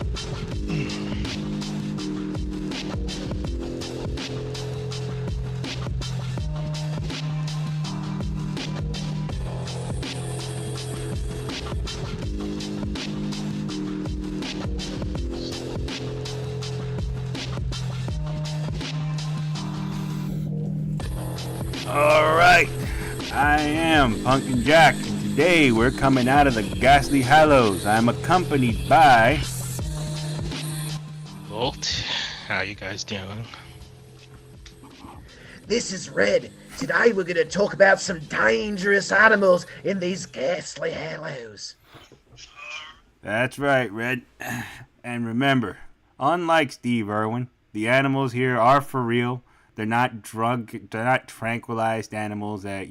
All right, I am Pumpkin Jack, and today we're coming out of the Ghastly Hallows. I'm accompanied by. Volt, how you guys doing? This is Red. Today we're going to talk about some dangerous animals in these ghastly hallows. That's right, Red. And remember, unlike Steve Irwin, the animals here are for real. They're not tranquilized animals that,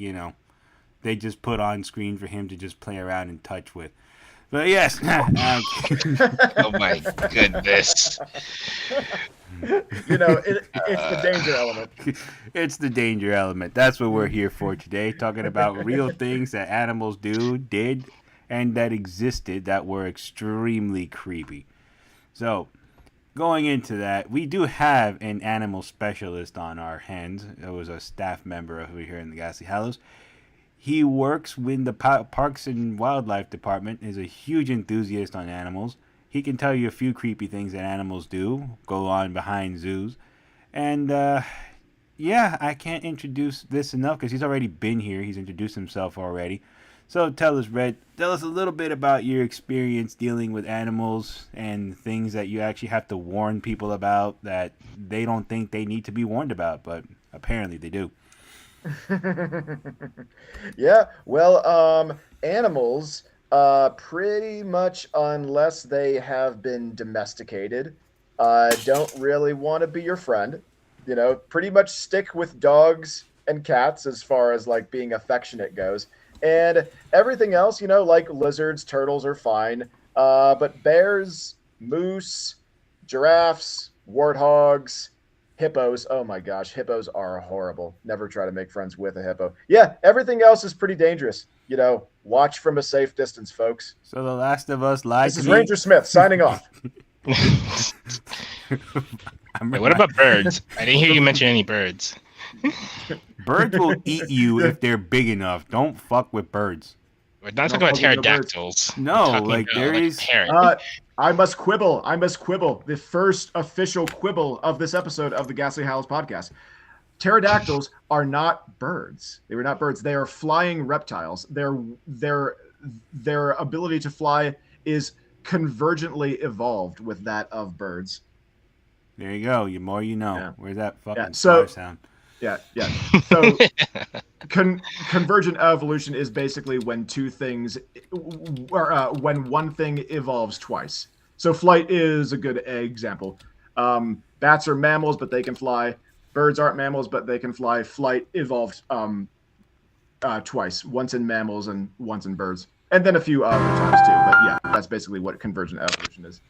they just put on screen for him to just play around and touch with. But yes. Oh my goodness. It's the danger element. It's the danger element. That's what we're here for today, talking about real things that animals did, and that existed that were extremely creepy. So, going into that, we do have an animal specialist on our hands. It was a staff member over here in the Ghastly Hallows. He works with the Parks and Wildlife Department, is a huge enthusiast on animals. He can tell you a few creepy things that animals do, go on behind zoos. And, I can't introduce this enough because he's already been here. He's introduced himself already. So tell us, Red, tell us a little bit about your experience dealing with animals and things that you actually have to warn people about that they don't think they need to be warned about, but apparently they do. Yeah, well, animals, pretty much unless they have been domesticated, don't really want to be your friend. Pretty much stick with dogs and cats as far as like being affectionate goes. And everything else, like lizards, turtles are fine. But bears, moose, giraffes, warthogs, hippos. Oh my gosh, hippos are horrible. Never try to make friends with a hippo. Yeah, everything else is pretty dangerous. Watch from a safe distance, folks. So The Last of Us lied This to is me. Ranger Smith signing off. Wait, what about birds? I didn't hear you mention any birds. Birds will eat you if they're big enough. Don't fuck with birds. We're not talking about pterodactyls. No, We're talking like about, there like, is. a parrot. I must quibble. The first official quibble of this episode of the Ghastly Hallows podcast. Pterodactyls are not birds. They were not birds. They are flying reptiles. Their ability to fly is convergently evolved with that of birds. There you go. The more you know. Yeah. Where's that fucking So- sound? Yeah. So convergent evolution is basically when two things, or when one thing evolves twice. So flight is a good example. Bats are mammals, but they can fly. Birds aren't mammals, but they can fly. Flight evolved twice, once in mammals and once in birds, and then a few other times too. But yeah, that's basically what convergent evolution is.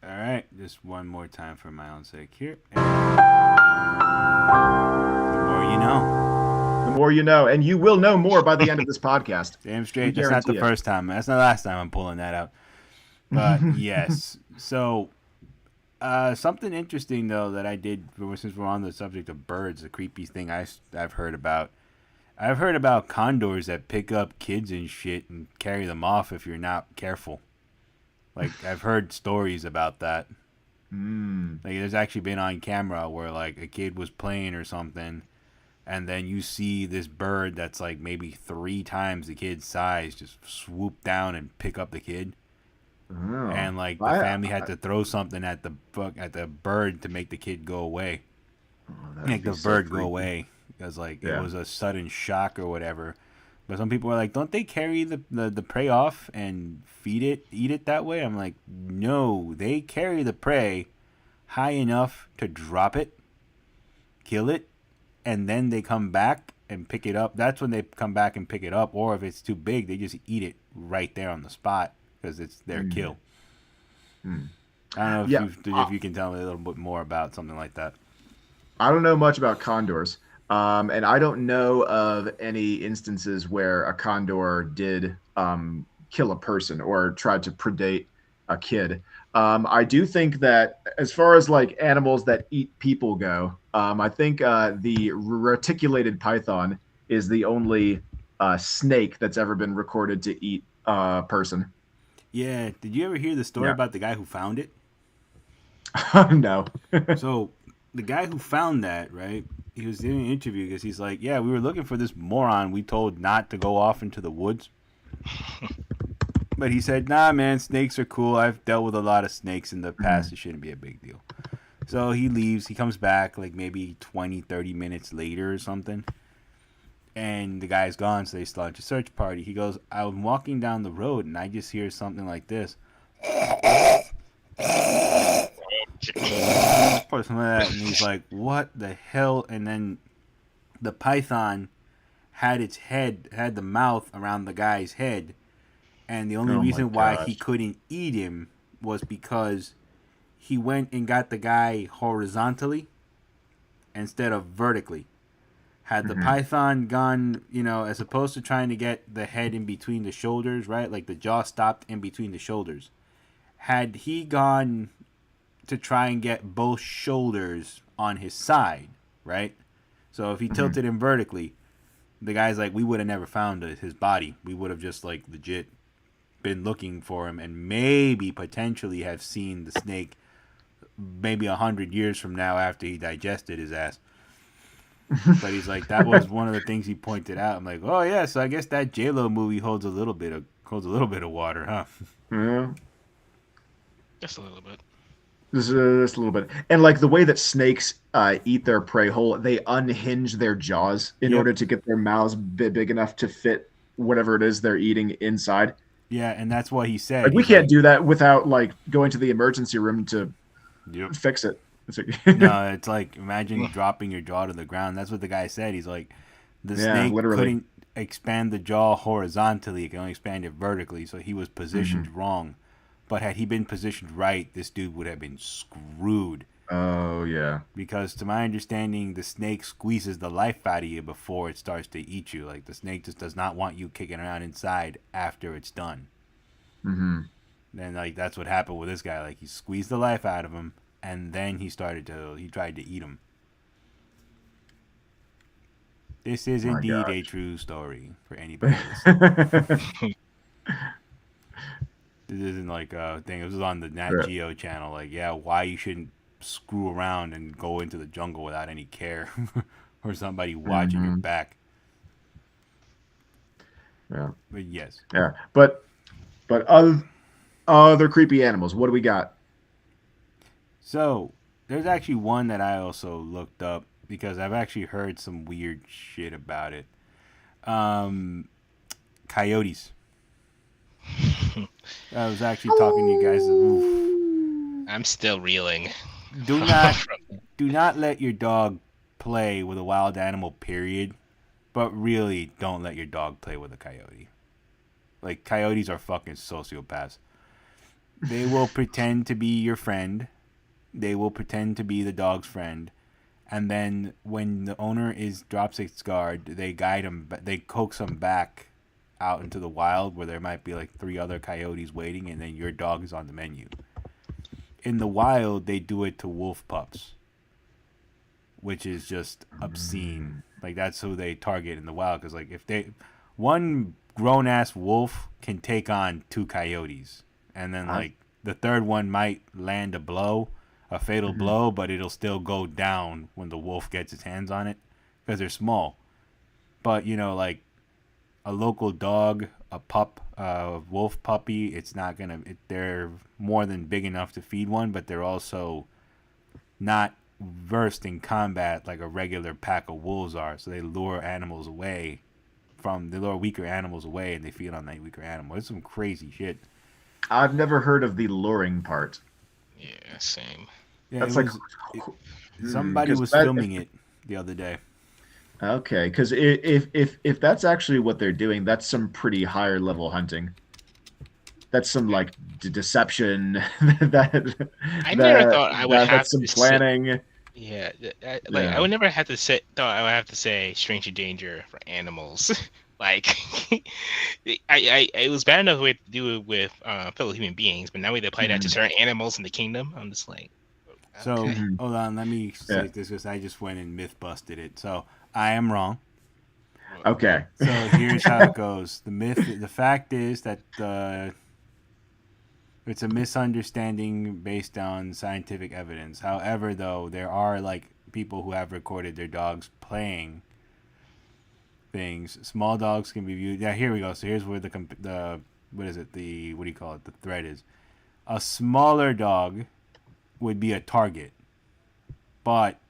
All right, just one more time for my own sake here. The more you know. The more you know, and you will know more by the end of this podcast. Damn straight. We That's not the guarantee it. first time. That's not the last time I'm pulling that out. But yes. So, something interesting though that I did, since we're on the subject of birds, the creepy thing I've heard about. I've heard about condors that pick up kids and shit and carry them off if you're not careful. Like, I've heard stories about that. Like, there's actually been on camera where, like, a kid was playing or something, and then you see this bird that's, like, maybe 3 times the kid's size just swoop down and pick up the kid. Oh. And, like, the family had to throw something at the bird to make the kid go away. Make the bird go away. Because, like, it was a sudden shock or whatever. But some people are like, don't they carry the prey off and eat it that way? I'm like, no, they carry the prey high enough to drop it, kill it, and then they come back and pick it up. That's when they come back and pick it up. Or if it's too big, they just eat it right there on the spot because it's their kill. I don't know if you can tell me a little bit more about something like that. I don't know much about condors. And I don't know of any instances where a condor did kill a person or tried to predate a kid. I do think that as far as like animals that eat people go, I think the reticulated python is the only snake that's ever been recorded to eat a person. Yeah. Did you ever hear the story Yeah. about the guy who found it? No. So the guy who found that, right? He was doing an interview because he's like, yeah, we were looking for this moron we told not to go off into the woods. But he said, nah, man, snakes are cool. I've dealt with a lot of snakes in the past. It shouldn't be a big deal. So he leaves. He comes back like maybe 20, 30 minutes later or something. And the guy's gone, so they start a search party. He goes, I'm walking down the road, and I just hear something like this. Or something like that. And he's like, what the hell? And then the python had the mouth around the guy's head. And the only reason why he couldn't eat him was because he went and got the guy horizontally instead of vertically. Had the python gone, as opposed to trying to get the head in between the shoulders, right? Like the jaw stopped in between the shoulders. Had he gone to try and get both shoulders on his side, right? So if he tilted him vertically, the guy's like, we would have never found his body. We would have just like legit been looking for him and maybe potentially have seen the snake maybe 100 years from now after he digested his ass. But he's like, that was one of the things he pointed out. I'm like, oh yeah, so I guess that J-Lo movie holds a little bit of water, huh? Yeah. Just a little bit. Just a little bit. And like the way that snakes eat their prey whole, they unhinge their jaws in order to get their mouths big enough to fit whatever it is they're eating inside. Yeah, and that's what he said. Like, we can't do that without like going to the emergency room to fix it. No, it's like, imagine dropping your jaw to the ground. That's what the guy said. He's like, the snake couldn't expand the jaw horizontally. It can only expand it vertically. So he was positioned wrong. But had he been positioned right, this dude would have been screwed. Oh, yeah. Because to my understanding, the snake squeezes the life out of you before it starts to eat you. Like, the snake just does not want you kicking around inside after it's done. And like, that's what happened with this guy. Like, he squeezed the life out of him, and then he tried to eat him. This is indeed a true story for anybody listening. This isn't like a thing. It was on the Nat Geo channel. Like, yeah, why you shouldn't screw around and go into the jungle without any care or somebody watching your back. Yeah. But yes. Yeah. But other creepy animals. What do we got? So there's actually one that I also looked up because I've actually heard some weird shit about it. Coyotes. I was actually talking to you guys. Oof. I'm still reeling. Do not let your dog play with a wild animal, period. But really, don't let your dog play with a coyote. Like, coyotes are fucking sociopaths. They will pretend to be your friend. They will pretend to be the dog's friend. And then when the owner drops its guard, they guide him, they coax him back out into the wild where there might be like 3 other coyotes waiting, and then your dog is on the menu. In the wild, they do it to wolf pups, which is just obscene. Like, that's who they target in the wild, because like one grown ass wolf can take on 2 coyotes, and then like the third one might land a fatal blow, but it'll still go down when the wolf gets his hands on it because they're small. But like a local dog, a wolf puppy, it's not gonna. They're more than big enough to feed one, but they're also not versed in combat like a regular pack of wolves are. So they lure weaker animals away, and they feed on that weaker animal. It's some crazy shit. I've never heard of the luring part. Yeah, same. Yeah, that's somebody was filming it the other day. Okay, because if that's actually what they're doing, that's some pretty higher level hunting. That's some like deception. I never thought I would have that's some planning. I would never have to say. Thought I would have to say stranger danger for animals. Like, it was bad enough we had to do it with fellow human beings, but now we apply that to certain animals in the kingdom. I'm just like, So okay. hold on, let me say this because I just went and myth busted it. So I am wrong. Okay. So here's how it goes. The fact is that it's a misunderstanding based on scientific evidence. However, though, there are like people who have recorded their dogs playing things. Small dogs can be viewed. Yeah, here we go. So here's where the what is it? What do you call it? The thread is. A smaller dog would be a target, but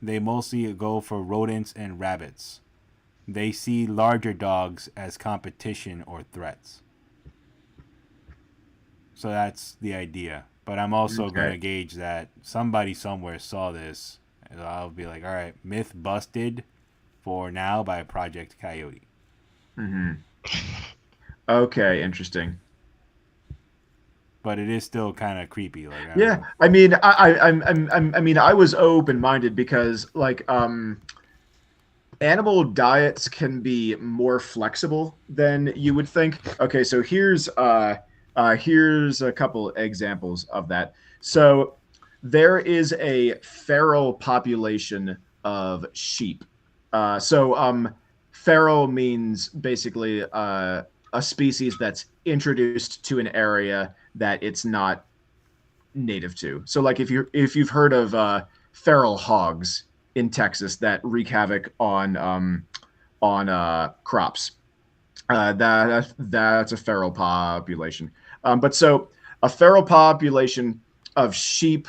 they mostly go for rodents and rabbits. They see larger dogs as competition or threats. So that's the idea. But I'm also going to gauge that somebody somewhere saw this. And I'll be like, all right, myth busted for now by Project Coyote. Okay, interesting. But it is still kind of creepy. Like, I mean, I mean, I was open-minded because like animal diets can be more flexible than you would think. Okay, so here's a couple examples of that. So there is a feral population of sheep. Feral means basically a species that's introduced to an area that it's not native to. So like if you've heard of feral hogs in Texas that wreak havoc on crops, that's a feral population. But so a feral population of sheep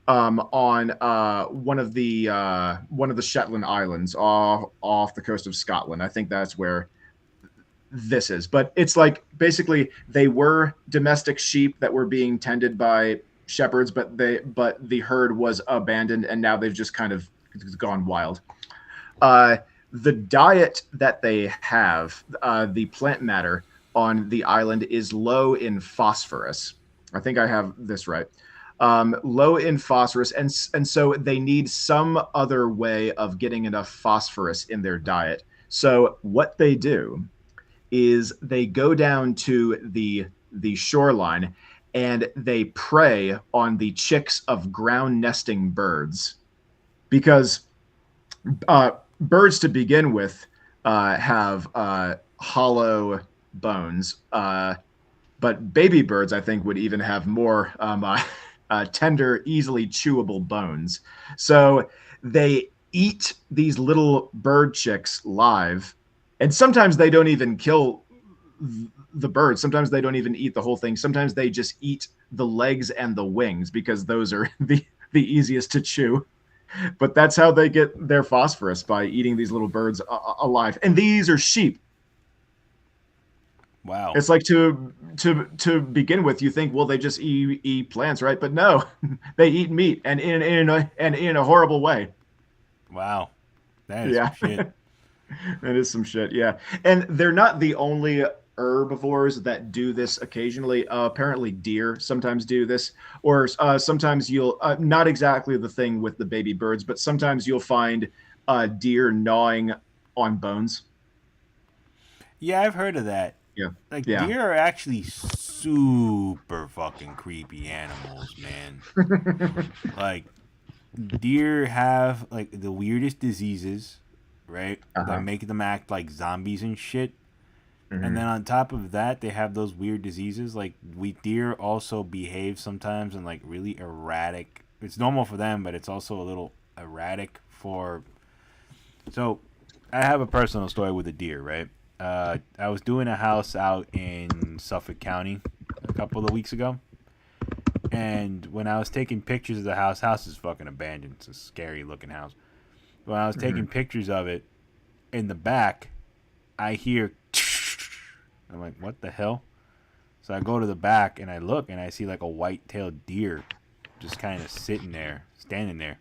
on one of the Shetland Islands off the coast of Scotland. I think that's where this is. But it's like basically they were domestic sheep that were being tended by shepherds, but the herd was abandoned and now they've just kind of gone wild. The diet that they have, the plant matter on the island is low in phosphorus. I think I have this right. Low in phosphorus, and so they need some other way of getting enough phosphorus in their diet. So what they do is they go down to the shoreline and they prey on the chicks of ground nesting birds, because birds to begin with have hollow bones, but baby birds I think would even have more tender, easily chewable bones. So they eat these little bird chicks live, and sometimes they don't even kill the bird. Sometimes they don't even eat the whole thing. Sometimes they just eat the legs and the wings because those are the easiest to chew. But that's how they get their phosphorus, by eating these little birds alive. And these are sheep. Wow. It's like to begin with, you think, well, they just eat plants, right? But no, they eat meat, and in a horrible way. Wow. That is some shit. That is some shit, yeah. And they're not the only herbivores that do this occasionally. Apparently deer sometimes do this, or sometimes you'll not exactly the thing with the baby birds, but sometimes you'll find deer gnawing on bones. Yeah, I've heard of that. Yeah. Like, yeah. Deer are actually super fucking creepy animals, man. Like, deer have like the weirdest diseases, right? That make them act like zombies and shit. And then on top of that, they have those weird diseases. Like, deer also behave sometimes in like really erratic. It's normal for them, but it's also a little erratic for. So, I have a personal story with a deer, right? I was doing a house out in Suffolk County a couple of weeks ago, and when I was taking pictures of the house is fucking abandoned. It's a scary looking house. When I was taking pictures of it, in the back, I hear. I'm like, what the hell? So I go to the back and I look and I see like a white-tailed deer just kind of sitting there, standing there.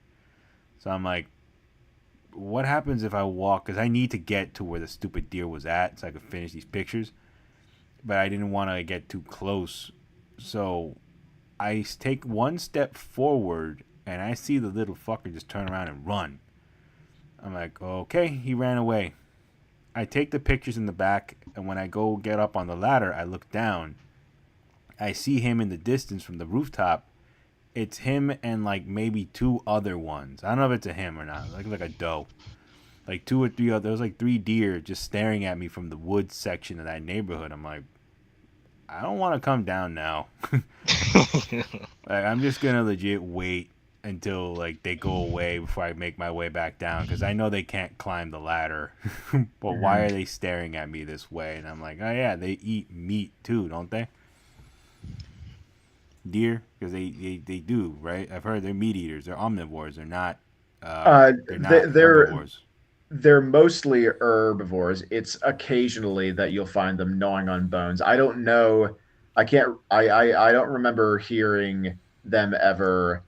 So I'm like, what happens if I walk? Because I need to get to where the stupid deer was at so I could finish these pictures. But I didn't want to get too close. So I take one step forward and I see the little fucker just turn around and run. I'm like, okay, he ran away. I take the pictures in the back, and when I go get up on the ladder, I look down. I see him in the distance from the rooftop. It's him and like maybe 2 other ones. I don't know if it's a him or not. Like a doe. Like 2 or 3 other. There was like 3 deer just staring at me from the woods section of that neighborhood. I'm like, I don't want to come down now. Like, I'm just gonna legit wait until like they go away before I make my way back down, because I know they can't climb the ladder. But why are they staring at me this way? And I'm like, oh yeah, they eat meat too, don't they? Deer, because they do, right? I've heard they're meat eaters. They're omnivores. They're not. They're not herbivores. They're mostly herbivores. It's occasionally that you'll find them gnawing on bones. I don't know. I can't. I don't remember hearing them ever,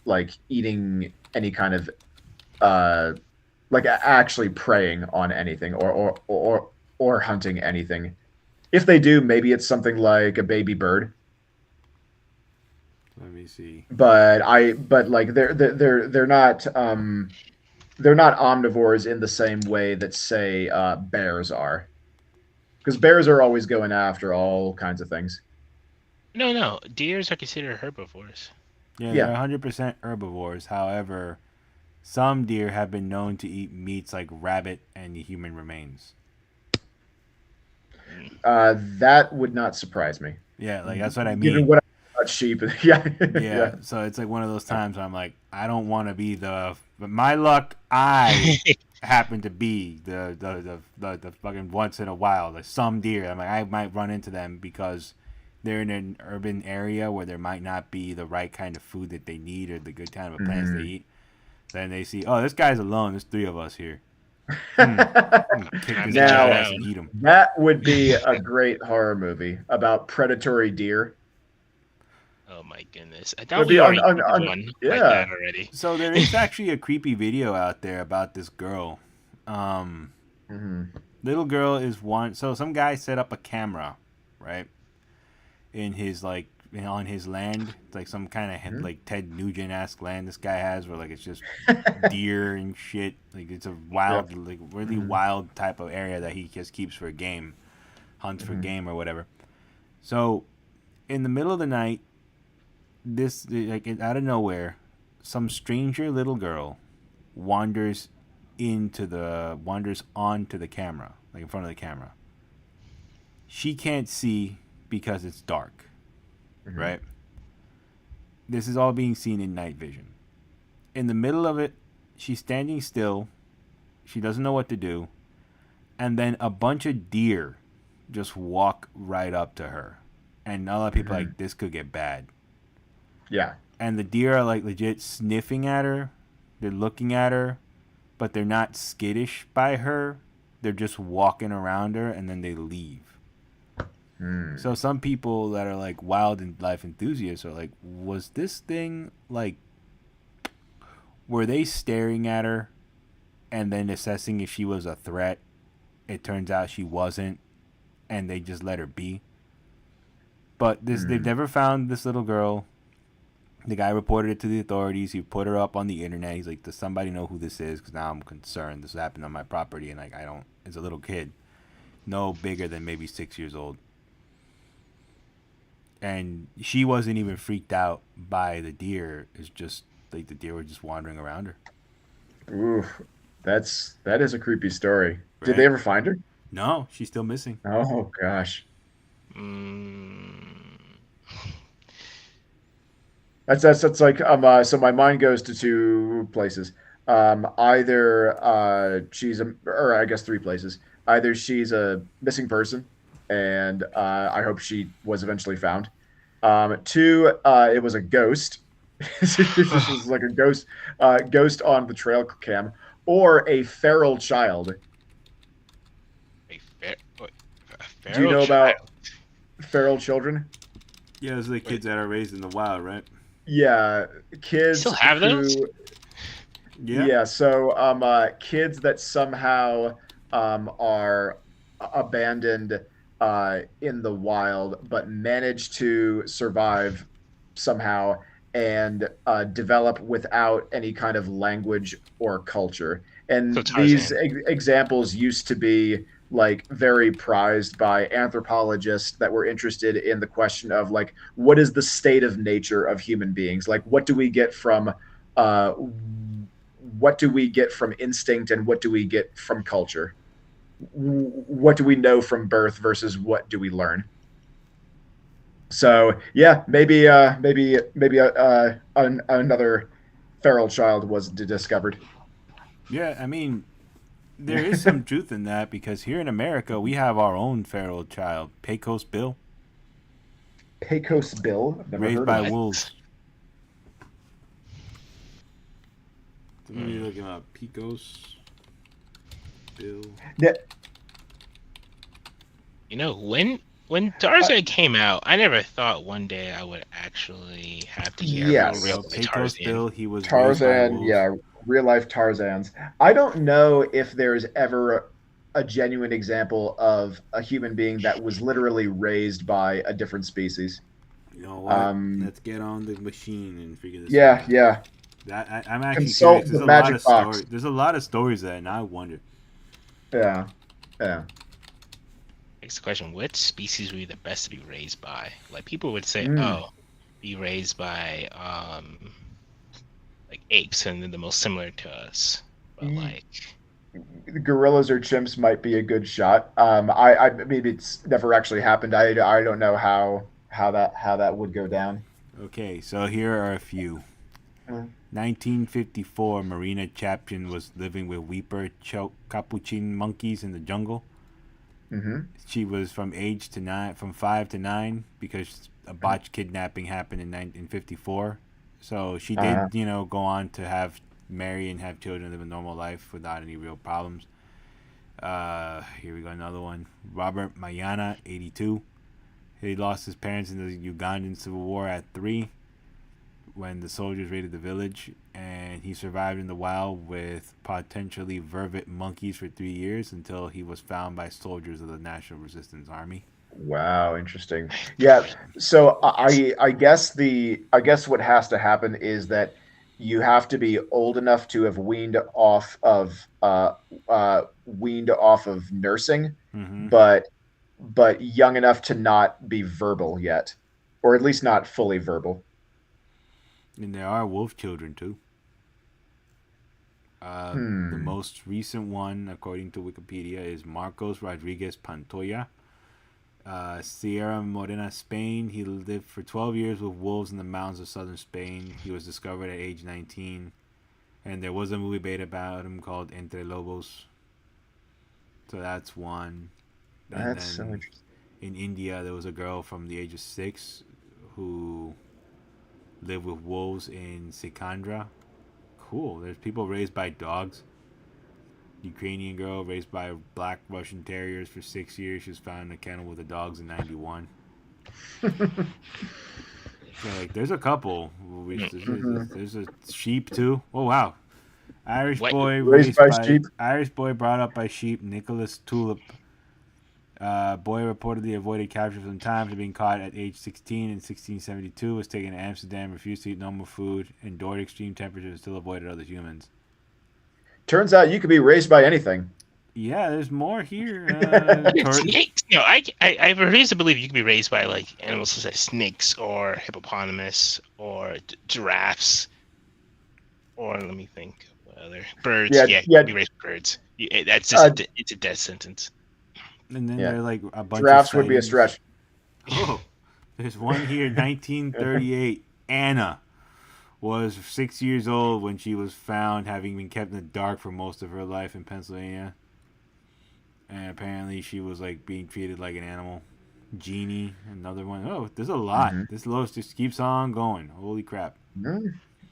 like eating any kind of, like actually preying on anything or hunting anything. If they do, maybe it's something like a baby bird. Let me see. But like they're not. They're not omnivores in the same way that, say, bears are. Because bears are always going after all kinds of things. No. Deers are considered herbivores. Yeah, Yeah. they're 100% herbivores. However, some deer have been known to eat meats like rabbit and human remains. That would not surprise me. Yeah, like that's what I Given mean. what I know about sheep. Yeah. Yeah, so it's like one of those times where I'm like, I don't want to be but my luck, I happen to be the fucking once in a while, like some deer. I'm like, I might run into them because they're in an urban area where there might not be the right kind of food that they need or the good kind of plants they eat. Then they see, oh, this guy's alone. There's 3 of us here. I'm gonna kick his Now- ass and eat him. That would be a great horror movie about predatory deer. Oh my goodness! I Would thought be we already on- did on- one like yeah. that already. So there is actually a creepy video out there about this girl. Little girl is one. So some guy set up a camera, right, in his on his land. It's like some kind of like Ted Nugent-esque land this guy has, where like it's just deer and shit. Like it's a wild, like really wild type of area that he just keeps for game, hunts for game or whatever. So in the middle of the night, this like out of nowhere, some stranger little girl wanders onto the camera, like in front of the camera. She can't see because it's dark, right? This is all being seen in night vision. In the middle of it, she's standing still. She doesn't know what to do, and then a bunch of deer just walk right up to her, and a lot of people are like, this could get bad. Yeah. And the deer are like legit sniffing at her. They're looking at her, but they're not skittish by her. They're just walking around her, and then they leave. So some people that are like wildlife enthusiasts are like, was this thing like, were they staring at her and then assessing if she was a threat? It turns out she wasn't, and they just let her be. But they've never found this little girl. The guy reported it to the authorities. He put her up on the internet. He's like, does somebody know who this is? Because now I'm concerned. This happened on my property, and like it's a little kid, no bigger than maybe 6 years old. And she wasn't even freaked out by the deer. It's just like the deer were just wandering around her. Ooh, that is a creepy story. Did Right. they ever find her? No, she's still missing. Oh gosh. That's like so my mind goes to 2 places. Either or I guess 3 places. Either she's a missing person, and I hope she was eventually found. 2, it was a ghost. This was like a ghost on the trail cam, or a feral child. Do you know about feral children? Yeah, those are the kids that are raised in the wild, right? Yeah, kids Still have those? Yeah, so kids that somehow are abandoned in the wild, but manage to survive somehow and develop without any kind of language or culture. And So these Tarzan. examples used to be like very prized by anthropologists that were interested in the question of like what is the state of nature of human beings? Like uh, what do we get from instinct and what do we get from culture? What do we know from birth versus what do we learn? So yeah, maybe another feral child was discovered. Yeah, I mean, there is some truth in that because here in America we have our own feral child, Pecos Bill, Pecos Bill. I've never raised heard of by it. What? wolves. Let me Hmm. look him up. Pecos Bill. Yeah, You know, when Tarzan came out, I never thought one day I would actually have to hear a real Well, yes. by Pecos Tarzan. Bill, he was raised by Tarzan, wolves. yeah, real life Tarzans. I don't know if there's ever a genuine example of a human being that was literally raised by a different species. You know what? Um, Let's get on the machine and figure this one yeah, out. yeah. I'm actually curious. Consult the magic box. There's a lot of stories there, and I wonder. Yeah, yeah. Next question: what species would be the best to be raised by? Like people would say, Mm. oh, be raised by like apes, and they're the most similar to us. But Ye- like, Gorillas or chimps might be a good shot. I maybe it's never actually happened. I don't know how that would go down. Okay, so here are a few. 1954, Marina Chapin was living with Weeper capuchin monkeys in the jungle. Mm-hmm. She was from 5 to 9, because a botched kidnapping happened in 54. So she did, Uh, go on to marry and have children, live a normal life without any real problems. Here we go, another one. Robert Mayana, 82. He lost his parents in the Ugandan Civil War at 3 when the soldiers raided the village, and he survived in the wild with potentially vervet monkeys for 3 years until he was found by soldiers of the National Resistance Army. wow, interesting. Yeah. So I guess what has to happen is that you have to be old enough to have weaned off of nursing, Mm-hmm. but young enough to not be verbal yet, or at least not fully verbal. And there are wolf children too. The Hmm. most recent one, according to Wikipedia, is Marcos Rodriguez Pantoya. Sierra Morena, Spain. He lived for 12 years with wolves in the mountains of southern Spain. He was discovered at age 19. And there was a movie made about him called Entre Lobos. So that's one. And That's so then interesting. in India, there was a girl from the age of 6 who lived with wolves in Sikandra. Cool. There's people raised by dogs. Ukrainian girl raised by black Russian terriers for 6 years. She was found in a kennel with the dogs in '91. So like, there's a couple. Mhm. There's a sheep too. Oh wow, what? Raised by sheep. Irish boy brought up by sheep. Nicholas Tulip. Boy reportedly avoided capture some time after being caught at age 16 in 1672. Was taken to Amsterdam, refused to eat normal food, endured extreme temperatures, and still avoided other humans. Turns out you could be raised by anything. Yeah, there's more here. Snakes. You know, I refuse to believe you can be raised by like animals such as snakes or hippopotamus or giraffes or let me think, what other birds. Yeah, Yeah, you yeah. can be raised by birds. That's just it's a death sentence. And then Yeah. there are like a bunch Giraffes of would be a sightings. stretch. Oh, there's one here, 1938. Anna was 6 years old when she was found, having been kept in the dark for most of her life in Pennsylvania. And apparently she was like being treated like an animal. Jeannie, another one. Oh, there's a lot. Mhm. This list just keeps on going. Holy crap.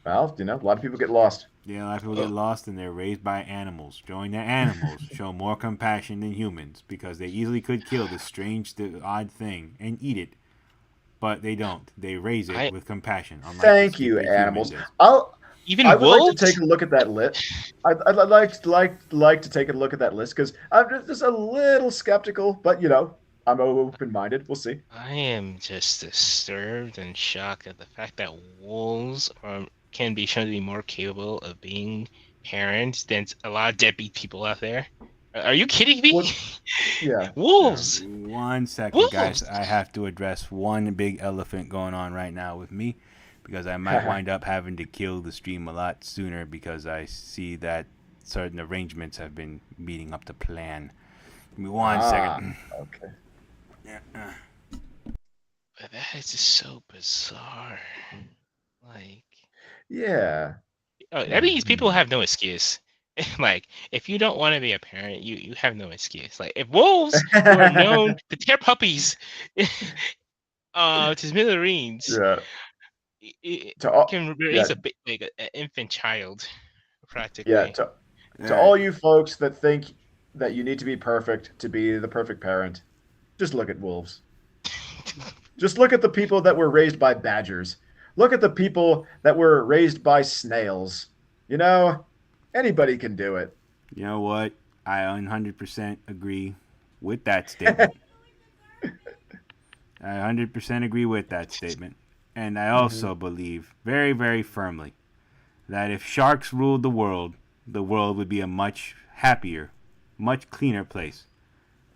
Well, a lot of people get lost. Yeah, a lot of people get lost and they're raised by animals. Showing that animals show more compassion than humans because they easily could kill this strange, odd thing and eat it. But they don't. They raise it with compassion. Unlike Thank you, animals. Humans. Even I would wolves. like to take a look at that list. I'd like to take a look at that list because I'm just a little skeptical, but I'm open-minded. We'll see. I am just disturbed and shocked at the fact that wolves can be shown to be more capable of being parent than a lot of deadbeat people out there. Are you kidding me? Well, yeah. Wolves. 1 second, Wolves. guys. I have to address one big elephant going on right now with me, because I might wind up having to kill the stream a lot sooner because I see that certain arrangements have been meeting up to plan. Give me 1 second. Okay. Yeah. But that is just so bizarre. Like, Yeah. that means people have no excuse. Like, if you don't want to be a parent, you have no excuse. Like, if wolves were known to tear puppies to smithereens, Yeah. it To all, can raise a bit like an infant child, practically. yeah. To all you folks that think that you need to be perfect to be the perfect parent, just look at wolves. Just look at the people that were raised by badgers. Look at the people that were raised by snails. You know, anybody can do it. You know what? I 100% agree with that statement. I 100% agree with that statement. And I also believe very, very firmly that if sharks ruled the world would be a much happier, much cleaner place.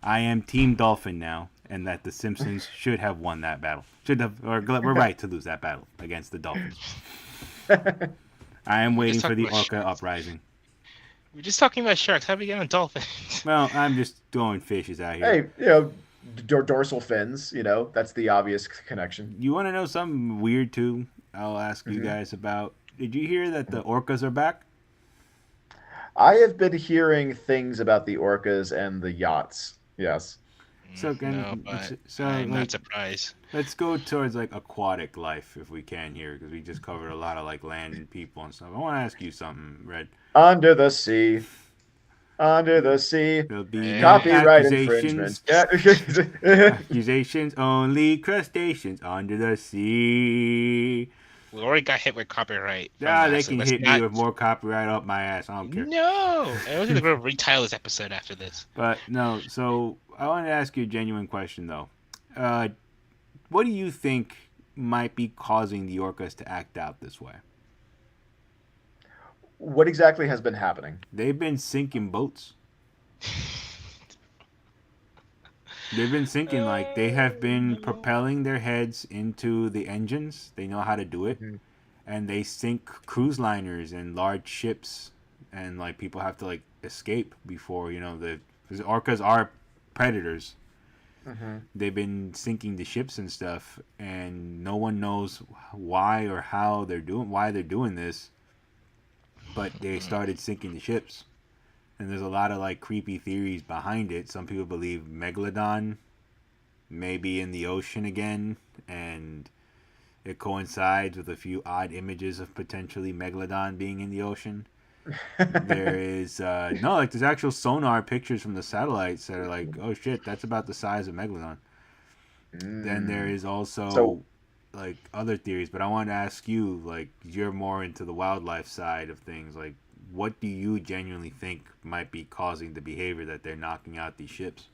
I am Team Dolphin now, and that the Simpsons should have won that battle. We're right to lose that battle against the Dolphins. I am waiting for the orca uprising. We're just talking about sharks. How do we get on dolphins? Well, I'm just throwing fishes out here. Hey, you know, dorsal fins. You know, that's the obvious connection. You want to know something weird too? I'll ask you guys about. Did you hear that the orcas are back? I have been hearing things about the orcas and the yachts. Yes. So, No, but so I'm like, not surprised. let's go towards like aquatic life if we can here, because we just covered a lot of like land and people and stuff. I want to ask you something, Red. Under the sea. Under the sea. There'll be no Copyright accusations. infringement. Yeah. Accusations, only crustaceans under the sea. We already got hit with copyright. from Yeah, that, they so can let's hit not- me with more copyright up my ass. I don't care. No, I was gonna retitle this episode after this. But no, so I want to ask you a genuine question though. What do you think might be causing the orcas to act out this way? What exactly has been happening? They've been sinking boats. They've been sinking, like they have been propelling their heads into the engines. They know how to do it. Mhm. And they sink cruise liners and large ships, and like people have to like escape before, you know, because orcas are predators. They've been sinking the ships and stuff, and no one knows why or how why they're doing this. But they started sinking the ships, and there's a lot of like creepy theories behind it. Some people believe Megalodon may be in the ocean again, and it coincides with a few odd images of potentially Megalodon being in the ocean. There is there's actual sonar pictures from the satellites that are like, oh shit, that's about the size of Megalodon. Then there is also like other theories, but I want to ask you, like, you're more into the wildlife side of things, like what do you genuinely think might be causing the behavior that they're knocking out these ships?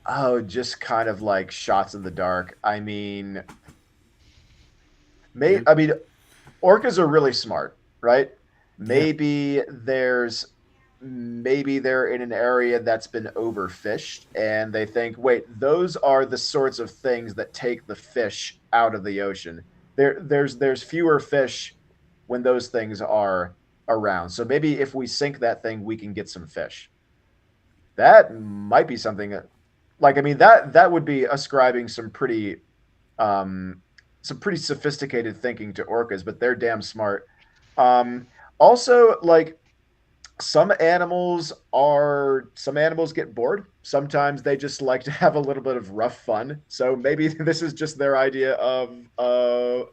Oh, just kind of like shots in the dark. I mean, orcas are really smart, right? Maybe they're in an area that's been overfished, and they think, wait, those are the sorts of things that take the fish out of the ocean. There's fewer fish when those things are around. So maybe if we sink that thing, we can get some fish. That might be something that would be ascribing some pretty sophisticated thinking to orcas, but they're damn smart. Also, like some animals get bored. Sometimes they just like to have a little bit of rough fun. So maybe this is just their idea of a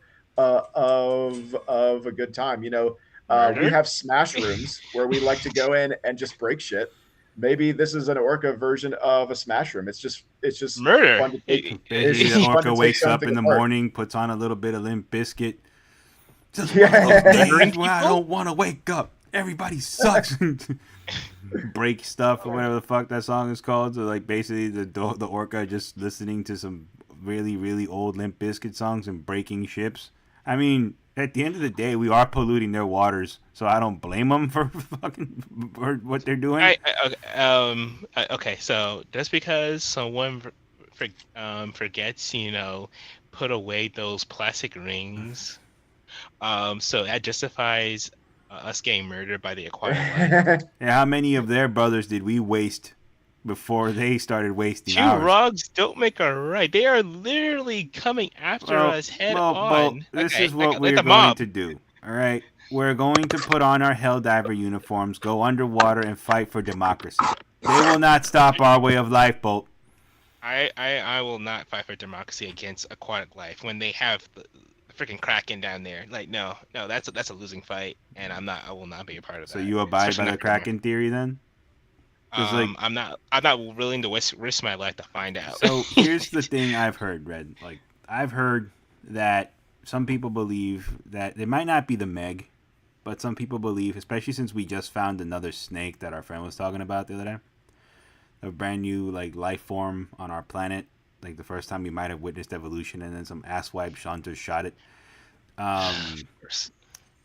good time. You know, we have smash rooms where we like to go in and just break shit. Maybe this is an orca version of a smash room. It's just Murder. fun to take. Basically, the orca wakes up in the morning, puts on a little bit of Limp Bizkit. Just Yeah. one of those days Murdering when I people? don't want to wake up. Everybody sucks. Break stuff or whatever the fuck that song is called. So like basically the orca just listening to some really really old Limp Bizkit songs and breaking ships. I mean, At the end of the day, we are polluting their waters, so I don't blame them for for what they're doing. Okay, so just because someone forgets, put away those plastic rings, so that justifies us getting murdered by the aquatic life. And how many of their brothers did we waste before they started wasting Two ours? wrongs don't make a right. They are literally coming after us head on. This Okay, is what let we're the going mob. to do. All right, we're going to put on our Helldiver uniforms, go underwater, and fight for democracy. They will not stop our way of life, Bolt. I will not fight for democracy against aquatic life when they have the freaking Kraken down there. Like, no, that's a losing fight, and I will not be a part of that. So you abide Especially by the not for them. Kraken theory then? 'Cause, like- I'm not willing to risk my life to find out. So here's the thing I've heard, Red. Like, I've heard that some people believe that it might not be the Meg, but some people believe, especially since we just found another snake that our friend was talking about the other day, a brand new like life form on our planet. Like the first time we might have witnessed evolution, and then some asswipe shunters shot it.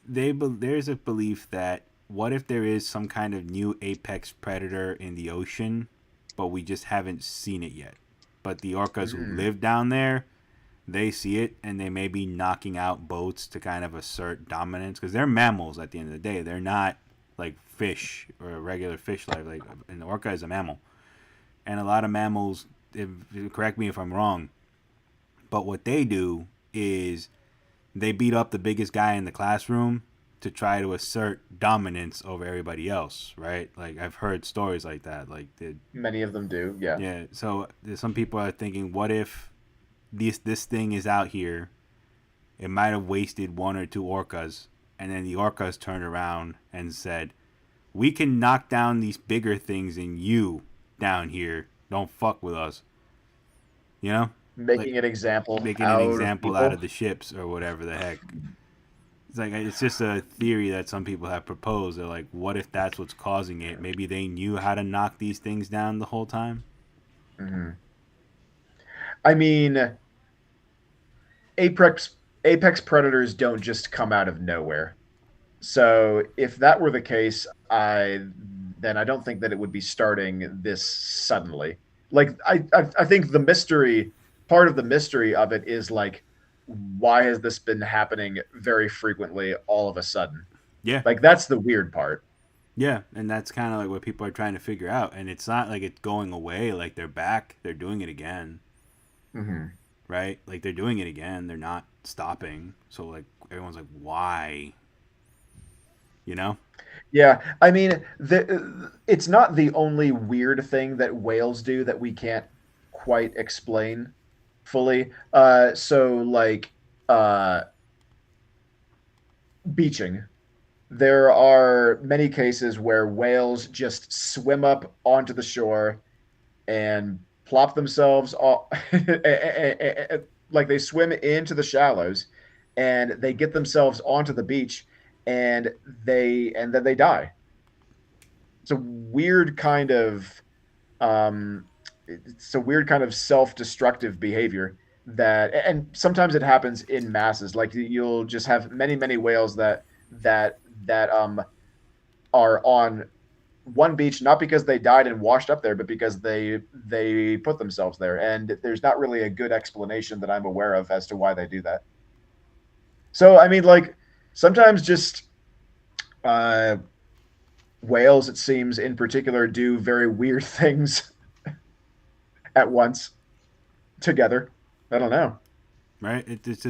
There's a belief that what if there is some kind of new apex predator in the ocean, but we just haven't seen it yet. But the orcas who live down there, they see it, and they may be knocking out boats to kind of assert dominance, because they're mammals at the end of the day. They're not like fish or a regular fish life. Like an orca is a mammal, and a lot of mammals, correct me if I'm wrong, but what they do is they beat up the biggest guy in the classroom to try to assert dominance over everybody else, right? Like I've heard stories like that. Like Many of them do, yeah. yeah. So some people are thinking, what if this thing is out here? It might have wasted one or two orcas, and then the orcas turned around and said, "We can knock down these bigger things than you down here. Don't fuck with us." You know, Making an example out of the ships or whatever the heck. It's just a theory that some people have proposed. They're like, what if that's what's causing it? Maybe they knew how to knock these things down the whole time. Mm-hmm. I mean, apex predators don't just come out of nowhere. So if that were the case, then I don't think that it would be starting this suddenly. Like I think part of the mystery of it is like, why has this been happening very frequently all of a sudden? Yeah. Like that's the weird part. Yeah, and that's kind of like what people are trying to figure out. And it's not like it's going away. Like they're back. They're doing it again. Mm-hmm. Right? Like they're doing it again. They're not stopping. So like everyone's like, why? You know? Yeah, I mean, it's not the only weird thing that whales do that we can't quite explain fully. So like beaching. There are many cases where whales just swim up onto the shore and plop themselves off, like they swim into the shallows, and they get themselves onto the beach, and then they die. It's a weird kind of self-destructive behavior and sometimes it happens in masses. Like you'll just have many whales that are on one beach, not because they died and washed up there, but because they put themselves there, and there's not really a good explanation that I'm aware of as to why they do that. So I mean, like sometimes just whales, it seems in particular, do very weird things at once together. I don't know. Right? It's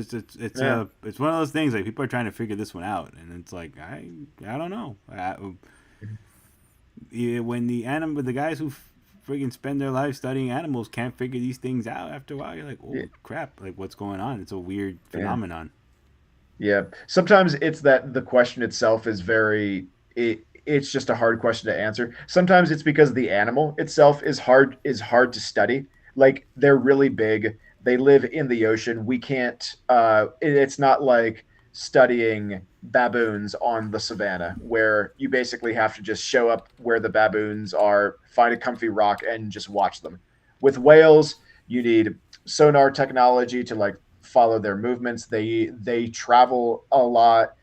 one of those things like people are trying to figure this one out, and it's like I don't know. When the guys who friggin' spend their lives studying animals can't figure these things out, after a while you're like, oh crap, like what's going on? It's a weird phenomenon. Yeah. Sometimes it's that the question itself is it's just a hard question to answer. Sometimes it's because the animal itself is hard to study. Like they're really big. They live in the ocean. We can't it's not like studying baboons on the savannah where you basically have to just show up where the baboons are, find a comfy rock and just watch them. With whales, you need sonar technology to like follow their movements. They travel a lot.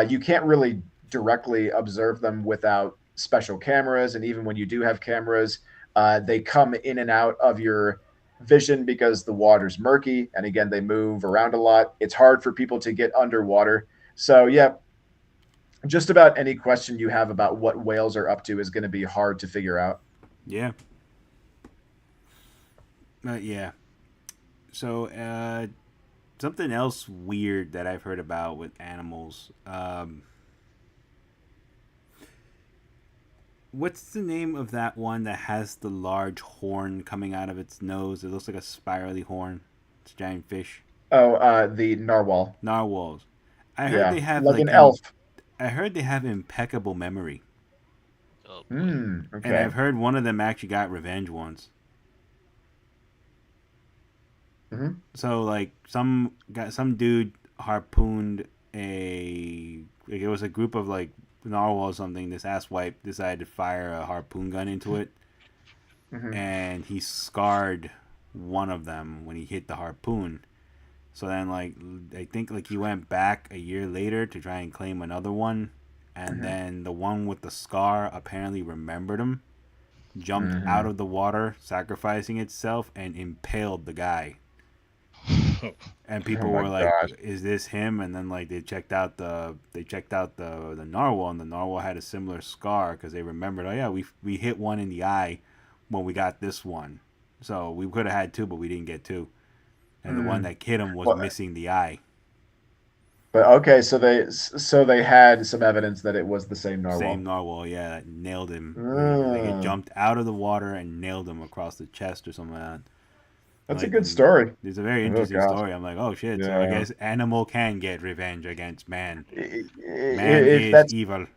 You can't really directly observe them without special cameras, and even when you do have cameras, they come in and out of your vision because the water's murky, and again, they move around a lot. It's hard for people to get underwater. So yeah, just about any question you have about what whales are up to is going to be hard to figure out. Yeah. Yeah. So, something else weird that I've heard about with animals. What's the name of that one that has the large horn coming out of its nose? It looks like a spirally horn. It's a giant fish. Oh, the narwhal. Narwhals. I heard Yeah, they have like an elf. I heard they have impeccable memory, Oh, boy. and Okay. I've heard one of them actually got revenge once. Mhm. So like some dude harpooned it was a group of like narwhal or something. This asswipe decided to fire a harpoon gun into it, Mhm. and he scarred one of them when he hit the harpoon. So then like I think like he went back a year later to try and claim another one, and Mhm. then the one with the scar apparently remembered him, jumped Mhm. out of the water, sacrificing itself, and impaled the guy. And people Oh my were like, gosh. "Is this him?" And then like they checked out the narwhal, and the narwhal had a similar scar because they remembered, oh yeah, we hit one in the eye when we got this one, so we could have had two, but we didn't get two, and the one Mm. that hit him was Well, missing the eye. but okay, so they had some evidence that it was the same narwhal. Same narwhal, yeah, that nailed him. Like it Mm. jumped out of the water and nailed him across the chest or something like that. That's a Like, good story. it's a very Oh interesting gosh. story. I'm like, oh shit, so I Yeah. guess animal can get revenge against man. Man If is that's evil.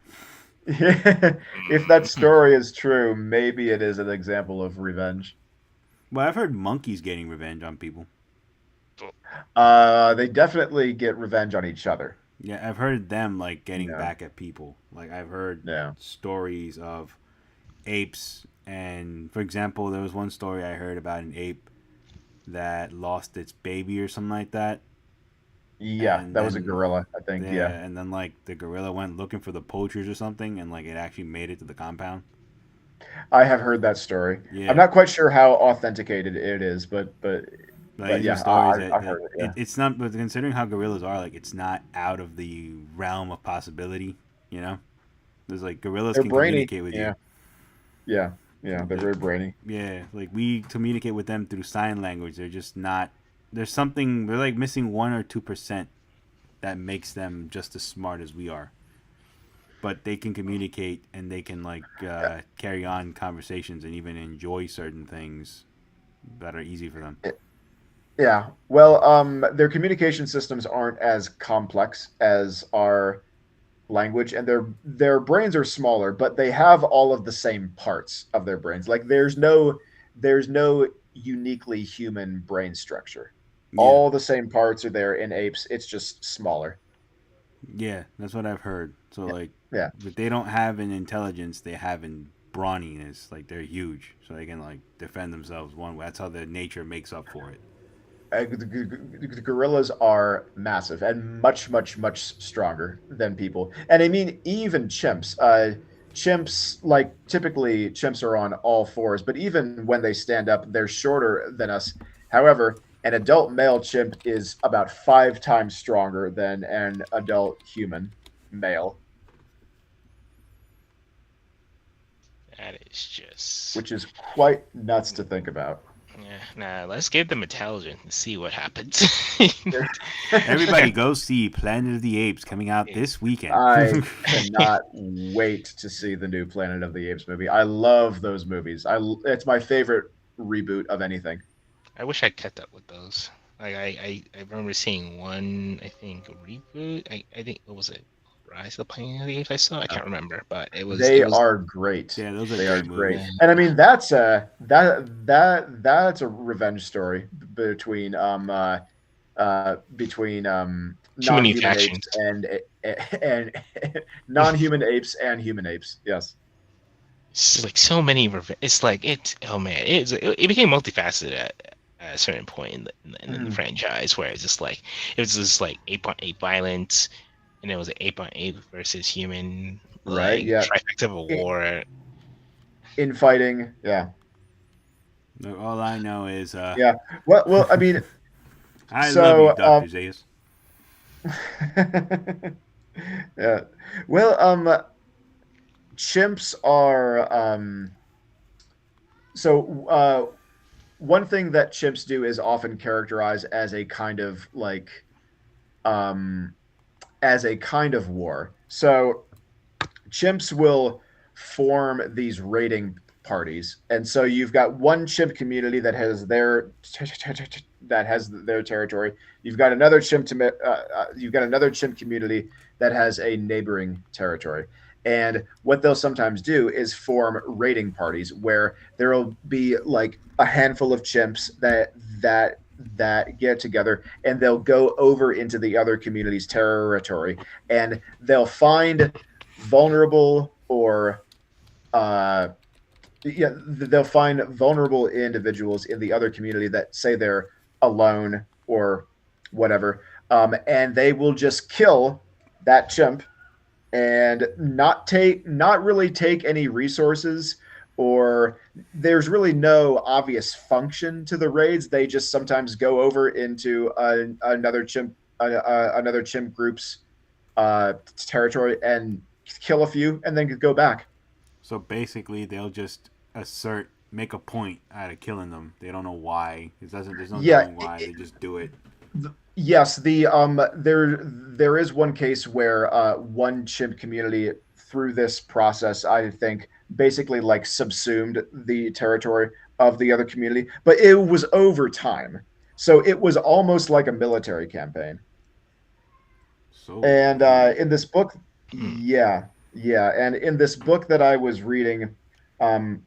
if that story is true, maybe it is an example of revenge. Well, I've heard monkeys getting revenge on people. They definitely get revenge on each other. Yeah, I've heard them like getting Yeah. back at people. Like I've heard Yeah. stories of apes, and for example, there was one story I heard about an ape that lost its baby or something like that. Yeah, And that was a then gorilla, I think. Yeah. and then like the gorilla went looking for the poachers or something, and like it actually made it to the compound. I have heard that story. Yeah. I'm not quite sure how authenticated it is, but Like But these yeah, are stories I that heard it, yeah. it's not. But considering how gorillas are, like it's not out of the realm of possibility. You know, there's like gorillas they're can brainy. communicate with Yeah. Yeah. Yeah. They're very brainy. you. Yeah, like we communicate with them through sign language. They're just not. There's something. They're like missing 1 or 2% that makes them just as smart as we are. But they can communicate and they can like carry on conversations and even enjoy certain things that are easy for them. Yeah. Well, their communication systems aren't as complex as our language, and their brains are smaller, but they have all of the same parts of their brains. Like there's no uniquely human brain structure. Yeah. All the same parts are there in apes. It's just smaller. Yeah, that's what I've heard. So like, Yeah. but they don't have an intelligence; they have in brawniness. Like they're huge, so they can like defend themselves one way. That's how their nature makes up for it. The gorillas are massive and much, much, much stronger than people. And I mean, even chimps. Chimps, like typically, chimps are on all fours, but even when they stand up, they're shorter than us. However, an adult male chimp is about 5 times stronger than an adult human male, That is just. which is quite nuts to think about. Yeah, nah, let's give them intelligence and see what happens. Everybody, go see Planet of the Apes coming out this weekend. I cannot wait to see the new Planet of the Apes movie. I love those movies. It's my favorite reboot of anything. I wish I kept up with those. Like I remember seeing one, I think, reboot. I think what was it? Rise of the Planet of the Apes I saw? I can't remember, but it was They it was, are great. Yeah, those are They are great great. movies. And I mean that's that's a revenge story between non-human factions. apes and non-human apes and human apes. Yes. It's like so many it's like it oh man, it became multifaceted at a certain point in the franchise where it's just like it was just like 8.8 violence, and it was an 8.8 versus human, Right, like yeah. trifecta of a war. Infighting, yeah. Look, all I know is Yeah. Well, I mean, I love you, so Dr. Zayas. yeah. Well, chimps are so one thing that chimps do is often characterized as a kind of like um as a kind of war. So chimps will form these raiding parties, and so you've got one chimp community that has their territory. You've got another chimp community that has a neighboring territory. And what they'll sometimes do is form raiding parties where there will be like a handful of chimps that get together, and they'll go over into the other community's territory, and they'll find vulnerable or they'll find vulnerable individuals in the other community that say they're alone or whatever, and they will just kill that chimp and not really take any resources, or there's really no obvious function to the raids. They just sometimes go over into another chimp group's territory and kill a few, and then go back. So basically, they'll just make a point out of killing them. They don't know why. There's no Yeah, knowing why. They just do it. yes, there is one case where one chimp community through this process, I think, basically like subsumed the territory of the other community, but it was over time. So it was almost like a military campaign. So And in this book, yeah, yeah, and in this book that I was reading, um,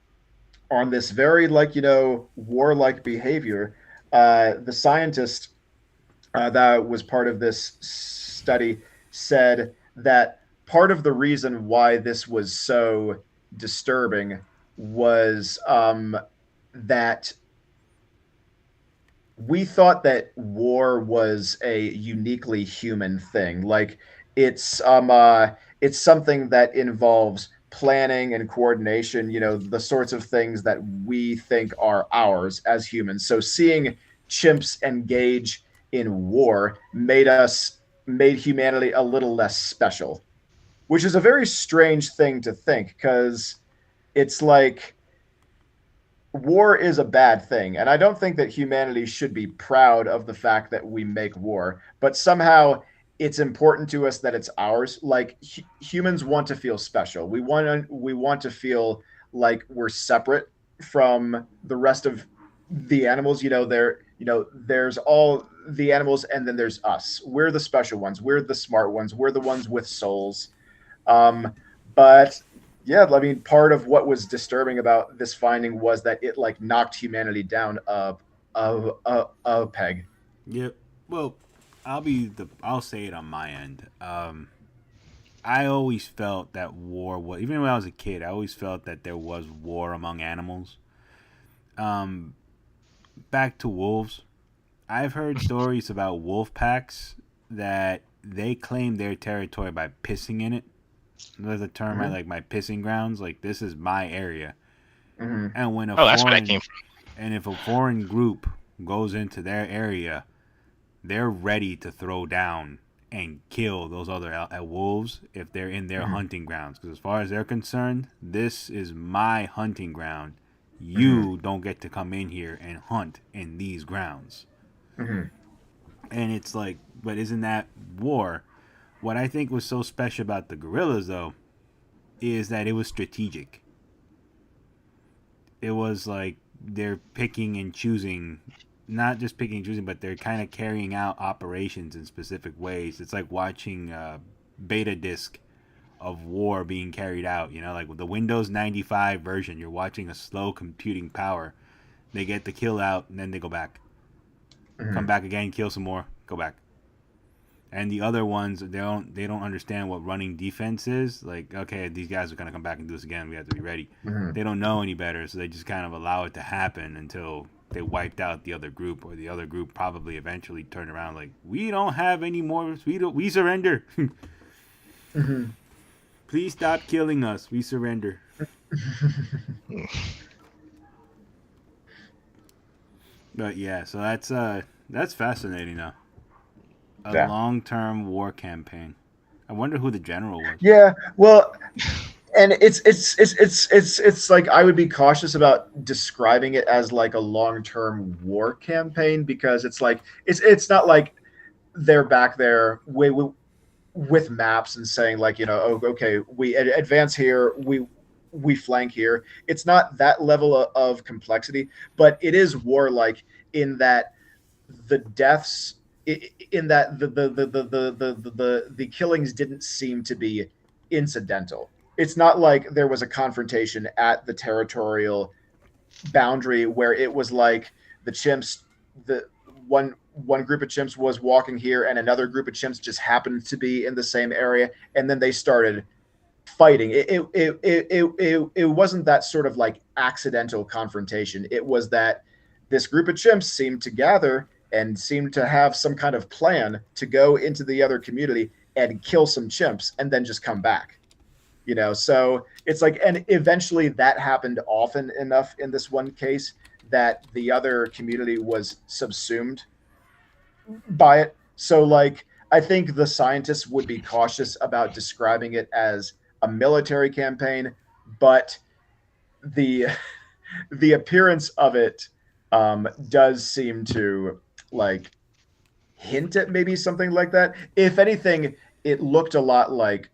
on this very warlike behavior, the scientist that was part of this study said that part of the reason why this was so disturbing was that we thought that war was a uniquely human thing. Like it's something that involves planning and coordination, the sorts of things that we think are ours as humans. So seeing chimps engage in war made humanity a little less special, which is a very strange thing to think, because it's like war is a bad thing, and I don't think that humanity should be proud of the fact that we make war, but somehow it's important to us that it's ours. Like humans want to feel special. We want to feel like we're separate from the rest of the animals. There's all the animals, and then there's us. We're the special ones. We're the smart ones. We're the ones with souls. But yeah, I mean, part of what was disturbing about this finding was that it like knocked humanity down a peg. Yep. Well, I'll say it on my end. I always felt that war was, even when I was a kid, I always felt that there was war among animals. Back to wolves. I've heard stories about wolf packs that they claim their territory by pissing in it. There's a term, right? Like my pissing grounds. Like, this is my area. Mm-hmm. And when that's where that came from. And if a foreign group goes into their area, they're ready to throw down and kill those other wolves if they're in their hunting grounds. Because as far as they're concerned, this is my hunting ground. You don't get to come in here and hunt in these grounds. Mm-hmm. And it's like, but isn't that war? What I think was so special about the guerrillas, though, is that it was strategic. It was like they're picking and choosing, not just picking and choosing, but they're kind of carrying out operations in specific ways. It's like watching a beta disc of war being carried out. Like with the Windows 95 version, you're watching a slow computing power. They get the kill out, and then they go back. Come back again, kill some more, go back. And the other ones, they don't understand what running defense is. Like, okay, these guys are gonna come back and do this again. We have to be ready. They don't know any better, so they just kind of allow it to happen until they wiped out the other group, or the other group probably eventually turned around like, we don't have any more. We surrender. Mhm. Please stop killing us. We surrender. But yeah, so that's fascinating though. A Yeah. long-term war campaign. I wonder who the general was. Yeah, well, and it's like I would be cautious about describing it as like a long-term war campaign, because it's like it's not like they're back there with maps and saying like, oh, okay, we advance here, we flank here. It's not that level of complexity, but it is warlike in that the deaths, in that the killings didn't seem to be incidental. It's not like there was a confrontation at the territorial boundary where it was like the chimps, the one group of chimps was walking here and another group of chimps just happened to be in the same area, and then they started fighting. It wasn't that sort of like accidental confrontation. It was that this group of chimps seemed to gather and seemed to have some kind of plan to go into the other community and kill some chimps and then just come back. So it's like, and eventually that happened often enough in this one case that the other community was subsumed by it. So like, I think the scientists would be cautious about describing it as a military campaign, but the the appearance of it does seem to like hint at maybe something like that. If anything, it looked a lot like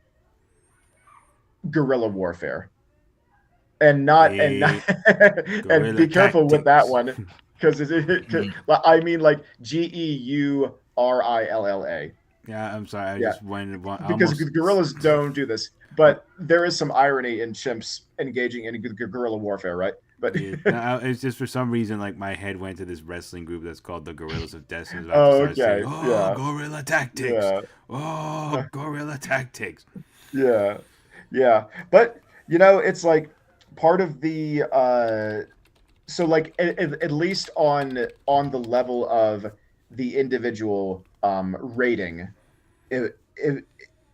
guerrilla warfare, and and be careful with that one, because I mean like GEURILLA. Yeah, I'm sorry. I Yeah. just went Because gorillas don't do this, but there is some irony in chimps engaging in guerrilla warfare, right? But it's just for some reason like my head went to this wrestling group that's called the Gorillas of Destiny. I oh, started saying, okay, "Oh, yeah, guerrilla tactics! yeah, Oh, guerrilla tactics!" yeah, yeah. But it's like part of the so like at least on the level of the individual rating,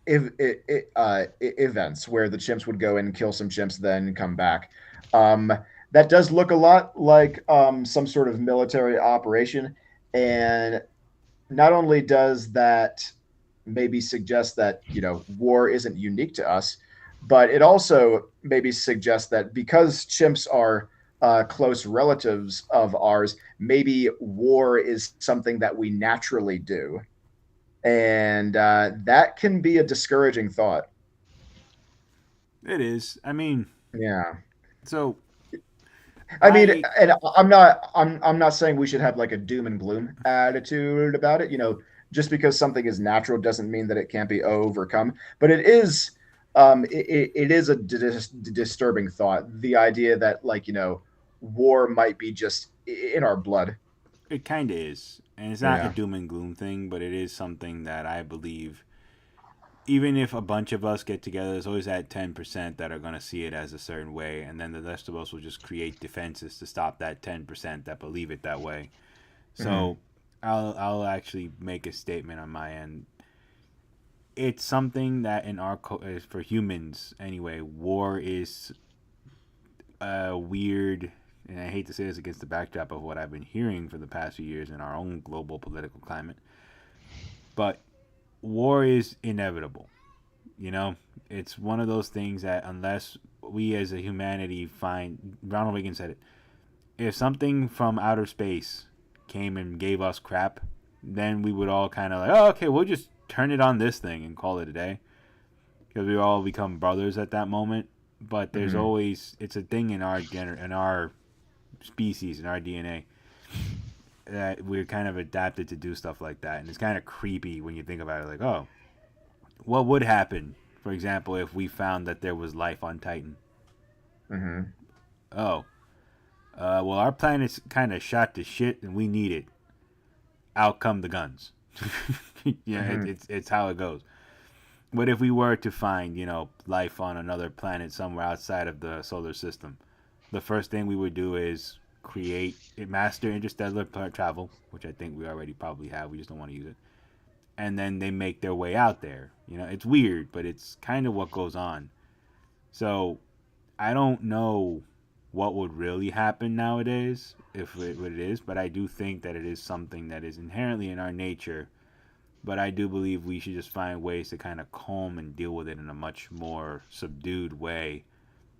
events where the chimps would go and kill some chimps, then come back. That does look a lot like some sort of military operation, and not only does that maybe suggest that war isn't unique to us, but it also maybe suggests that because chimps are close relatives of ours, maybe war is something that we naturally do, and that can be a discouraging thought. It is. I mean, Yeah. so I mean, and I'm not saying we should have like a doom and gloom attitude about it. Just because something is natural doesn't mean that it can't be overcome. But it is, it is a disturbing thought. The idea that like war might be just in our blood. it kind of is, and it's not a Yeah. doom and gloom thing, but it is something that I believe. Even if a bunch of us get together, there's always that 10% that are going to see it as a certain way, and then the rest of us will just create defenses to stop that 10% that believe it that way. So I'll actually make a statement on my end. It's something that in our for humans anyway, war is weird, and I hate to say this against the backdrop of what I've been hearing for the past few years in our own global political climate, but war is inevitable. It's one of those things that unless we as a humanity find, Ronald Reagan said it, if something from outer space came and gave us crap, then we would all kind of like, oh, okay, we'll just turn it on this thing and call it a day, because we all become brothers at that moment. But there's always, it's a thing in our species, in our DNA, that we're kind of adapted to do stuff like that. And it's kind of creepy when you think about it, like, oh, what would happen, for example, if we found that there was life on Titan? Mm-hmm. Oh, well, our planet's kind of shot to shit and we need it. Out come the guns. It's how it goes. What if we were to find, life on another planet somewhere outside of the solar system? The first thing we would do is create master interstellar travel, which I think we already probably have. We just don't want to use it. And then they make their way out there. You know, it's weird, but it's kind of what goes on. So I don't know what would really happen nowadays if what it is, but I do think that it is something that is inherently in our nature. But I do believe we should just find ways to kind of calm and deal with it in a much more subdued way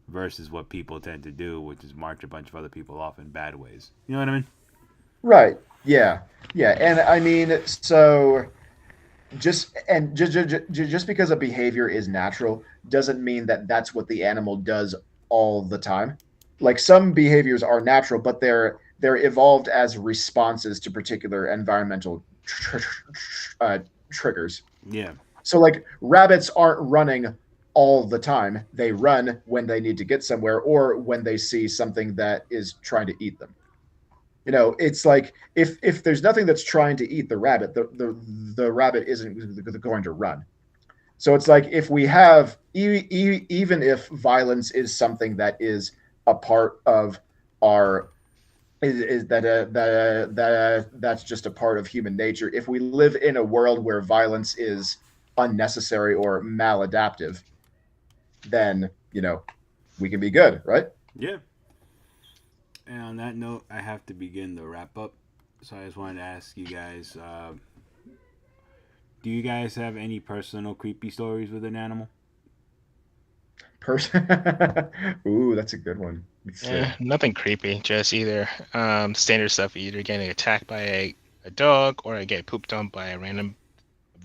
versus what people tend to do, which is march a bunch of other people off in bad ways. You know what I mean? Right. Yeah. Yeah. And I mean, so just because a behavior is natural doesn't mean that that's what the animal does all the time. Like some behaviors are natural, but they're evolved as responses to particular environmental triggers. Yeah. So like rabbits aren't running all the time. They run when they need to get somewhere or when they see something that is trying to eat them. You know, it's like if there's nothing that's trying to eat the rabbit, the rabbit isn't going to run. So it's like if we have even if violence is something that is a part of our is that's just a part of human nature. If we live in a world where violence is unnecessary or maladaptive, then you know we can be good, right? Yeah. And on that note, I have to begin the wrap up. So I just wanted to ask you guys, do you guys have any personal creepy stories with an animal? Ooh, that's a good one. Nothing creepy. Just either standard stuff. Either getting attacked by a dog, or I get pooped on by a random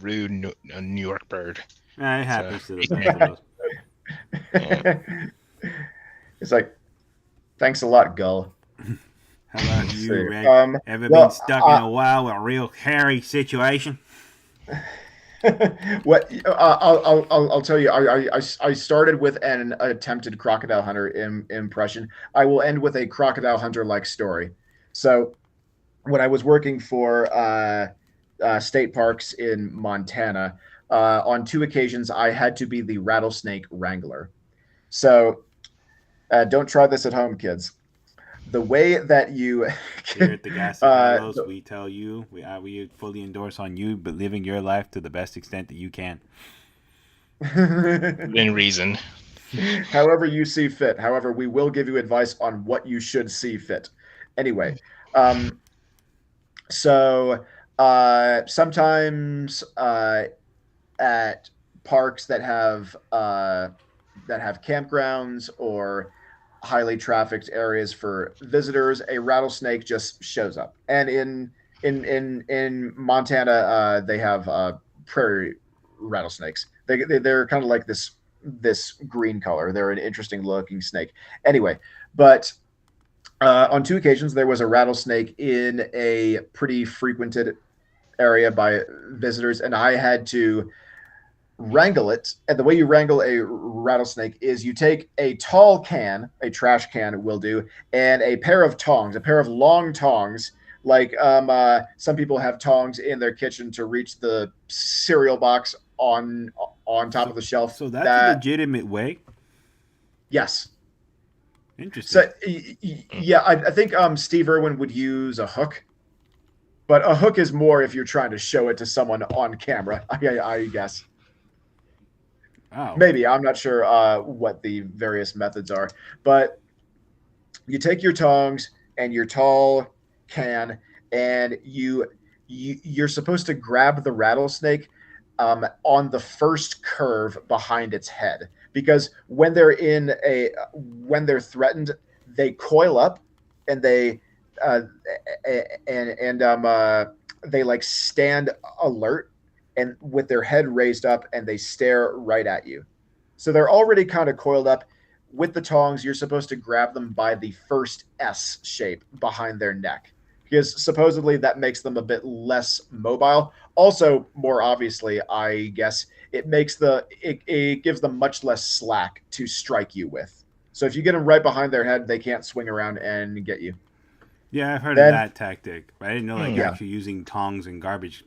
rude New York bird. It happens to the best of us. Yeah. It's like, thanks a lot, Gull. How about you, Red? Ever well, been stuck in a while with a real hairy situation? What I'll tell you, I started with an attempted crocodile hunter impression. I will end with a crocodile hunter like story. So when I was working for state parks in Montana, on 2 occasions I had to be the rattlesnake wrangler. So don't try this at home, kids. The way that you here at the Gas and Carlos, we tell you, we fully endorse on you, but living your life to the best extent that you can. Within reason. However you see fit. However, we will give you advice on what you should see fit. Anyway, so sometimes at parks that have campgrounds or highly trafficked areas for visitors, a rattlesnake just shows up. And in Montana, they have prairie rattlesnakes. They're kind of like this green color. They're an interesting looking snake. Anyway, but on 2 occasions there was a rattlesnake in a pretty frequented area by visitors, and I had to wrangle it. And the way you wrangle a rattlesnake is you take a tall can, a trash can will do, and a pair of tongs, a pair of long tongs, like some people have tongs in their kitchen to reach the cereal box on top of the shelf. So that's a legitimate way? Yes. Interesting. So yeah, I think Steve Irwin would use a hook, but a hook is more if you're trying to show it to someone on camera, I guess. Oh. Maybe. I'm not sure what the various methods are, but you take your tongs and your tall can, and you're supposed to grab the rattlesnake on the first curve behind its head, because when they're threatened, they coil up and they they like stand alert and with their head raised up, and they stare right at you. So they're already kind of coiled up. With the tongs, you're supposed to grab them by the first S shape behind their neck, because supposedly that makes them a bit less mobile. Also, more obviously, I guess, it gives them much less slack to strike you with. So if you get them right behind their head, they can't swing around and get you. Yeah, I've heard of that tactic, but I didn't know actually using tongs and garbage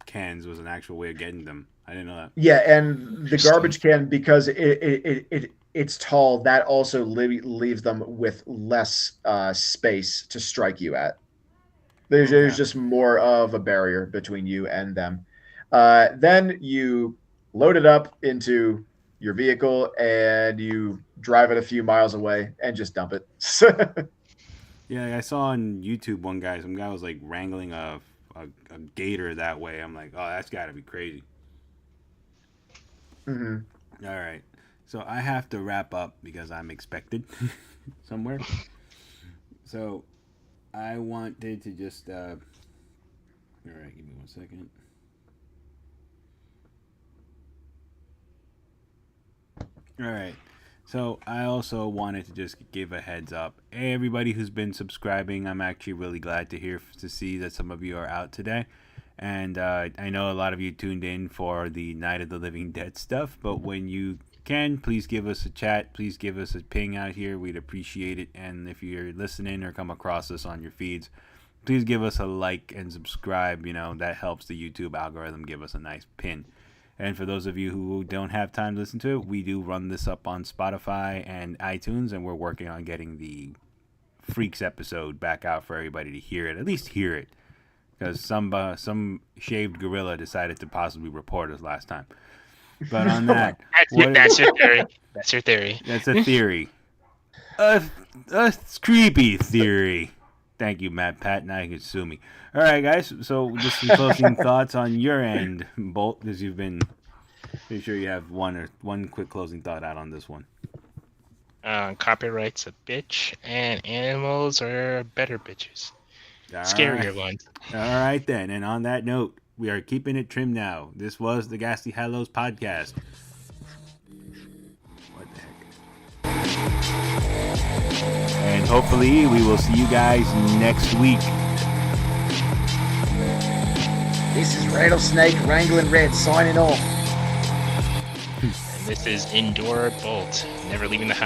cans was an actual way of getting them. I didn't know that. Yeah, and the garbage can, because it it's tall, that also leaves them with less space to strike you at. There's just more of a barrier between you and them. Then you load it up into your vehicle and you drive it a few miles away and just dump it. Yeah, I saw on YouTube some guy was like wrangling a gator that way. I'm like, oh, that's got to be crazy. Mm-hmm. All right, so I have to wrap up because I'm expected somewhere. So I wanted to just. All right, give me 1 second. All right. So I also wanted to just give a heads up. Hey, everybody who's been subscribing, I'm actually really glad to see that some of you are out today. And I know a lot of you tuned in for the Night of the Living Dead stuff, but when you can, please give us a chat. Please give us a ping out here. We'd appreciate it. And if you're listening or come across us on your feeds, please give us a like and subscribe. You know, that helps the YouTube algorithm give us a nice pin. And for those of you who don't have time to listen to it, we do run this up on Spotify and iTunes, and we're working on getting the Freaks episode back out for everybody to hear it, at least hear it, because some shaved gorilla decided to possibly report us last time. But on that, that's your theory. That's your theory. That's a theory. A creepy theory. Thank you, Matt Pat. Now you can sue me. All right, guys. So just some closing thoughts on your end, Bolt, because you've been pretty sure you have one quick closing thought out on this one. Copyright's a bitch, and animals are better bitches. All Scarier right. ones. All right, then. And on that note, we are keeping it trim now. This was the Ghastly Hallows podcast. What the heck? And hopefully we will see you guys next week. This is Rattlesnake Wrangling Red signing off. And this is Indoor Bolt, never leaving the house.